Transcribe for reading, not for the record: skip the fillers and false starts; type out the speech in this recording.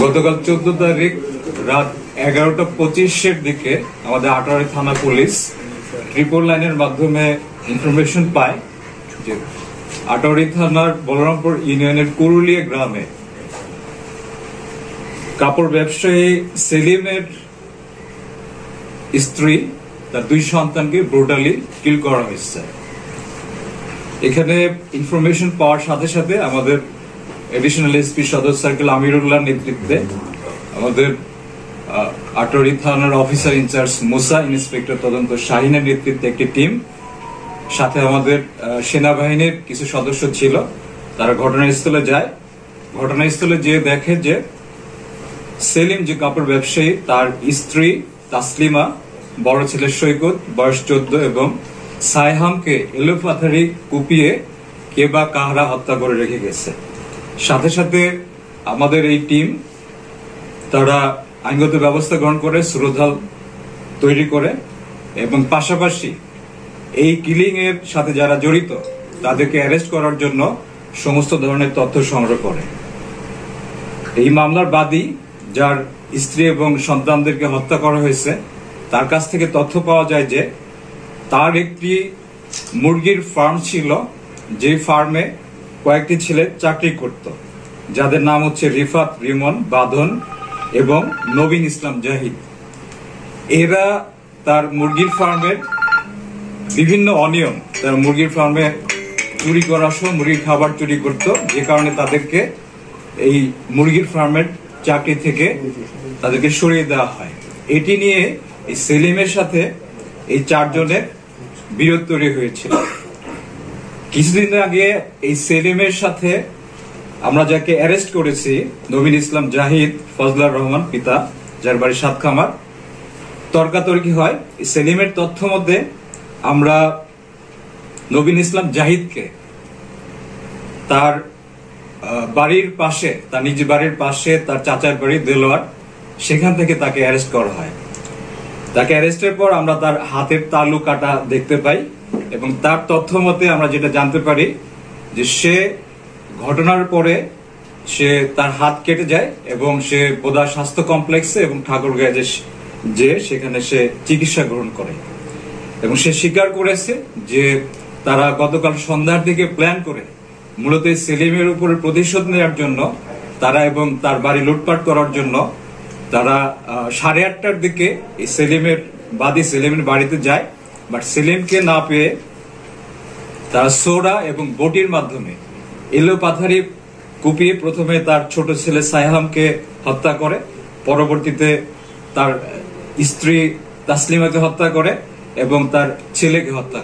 গতকাল 14 তারিখ রাত 11:25 দিকে আমাদের আটোয়ারী থানা পুলিশ ট্রিপল লাইনের মাধ্যমে ইনফরমেশন পায় যে আটোয়ারী থানার বলরামপুর ইউনিয়নের কুরুলিয়া গ্রামে কাপড় ব্যবসায়ী সেলিমের স্ত্রী তার 2 সন্তানকে ব্রুটালি কিল করা হয়েছে। এখানে ইনফরমেশন পাওয়ার সাথে সাথে আমাদের এডিশনাল এসপি সদর সার্কেল আমিরুল্লাহ নেতৃত্বে আমাদের আটোয়ারী থানার অফিসার ইনচার্জ মুসা, ইন্সপেক্টর তদন্ত শাহিনের নেতৃত্বে একটি টিম, সাথে আমাদের সেনাবাহিনীর কিছু সদস্য ছিল। তারা ঘটনাস্থলে যায়। ঘটনাস্থলে যেয়ে দেখে যে সেলিম যে কাপড় ব্যবসায়ী, তার স্ত্রী তাসলিমা, বড় ছেলে সৈকত বয়স 14 এবং সাইহামকে এলোপাথারি কুপিয়ে কে বা কাহারা হত্যা করে রেখে গেছে। সাথে সাথে আমাদের এই টিম তারা আইনগত ব্যবস্থা গ্রহণ করে সুরতহাল তৈরি করে এবং পাশাপাশি এই কিলিং এর সাথে যারা জড়িত তাদেরকে অ্যারেস্ট করার জন্য সমস্ত ধরনের তথ্য সংগ্রহ করে। এই মামলার বাদী, যার স্ত্রী এবং সন্তানদেরকে হত্যা করা হয়েছে, তার কাছ থেকে তথ্য পাওয়া যায় যে তার একটি মুরগির ফার্ম ছিল, যে ফার্মে কয়েকটি ছেলে চাকরি করত, যাদের নাম হচ্ছে রিফাত, রিমন, বাঁধন এবং নবীন ইসলাম জাহিদ। এরা তার মুরগির ফার্মের বিভিন্ন অনিয়ম, তার মুরগির ফার্মে চুরি করা সহ মুরগির খাবার চুরি করত, যে কারণে তাদেরকে এই মুরগির ফার্মের চাকরি থেকে তাদেরকে সরিয়ে দেওয়া হয়। এটি নিয়ে এই সেলিমের সাথে এই 4 জনের বিরোধ তৈরি হয়েছিল। কিছুদিন আগে এই সেলিমের সাথে আমরা যাকে অ্যারেস্ট করেছি, নবীন ইসলাম জাহিদ, ফজলার রহমান পিতা, যার বাড়ি সাতখামার, তর্কাতর্কি হয়। সেলিমের তথ্য মধ্যে আমরা নবীন ইসলাম জাহিদকে তার বাড়ির পাশে, তার নিজ বাড়ির পাশে তার চাচার বাড়ি দেলোয়ার, সেখান থেকে তাকে অ্যারেস্ট করা হয়। তাকে অ্যারেস্টের পর আমরা তার হাতের তালু কাটা দেখতে পাই এবং তার তথ্য মতে আমরা যেটা জানতে পারি যে সে ঘটনার পরে সে তার হাত কেটে যায় এবং সে বোদা স্বাস্থ্য কমপ্লেক্সে এবং ঠাকুরগাঁয়ে যে সেখানে সে চিকিৎসা গ্রহণ করে এবং সে স্বীকার করেছে যে তারা গতকাল সন্ধ্যার দিকে প্ল্যান করে মূলত সেলিমের উপরে প্রতিশোধ নেওয়ার জন্য তারা এবং তার বাড়ি লুটপাট করার জন্য তারা 8:30টার দিকে এই সেলিমের বাড়িতে যায়। বাট সেলিমকে না পেয়ে তারা সোডা এবং বটির মাধ্যমে এলোপাথারি কুপিয়ে প্রথমে তার ছোট ছেলে সাইহামকে হত্যা করে, পরবর্তীতে তার স্ত্রী তাসলিমাকে হত্যা করে এবং তার ছেলেকে হত্যা করে।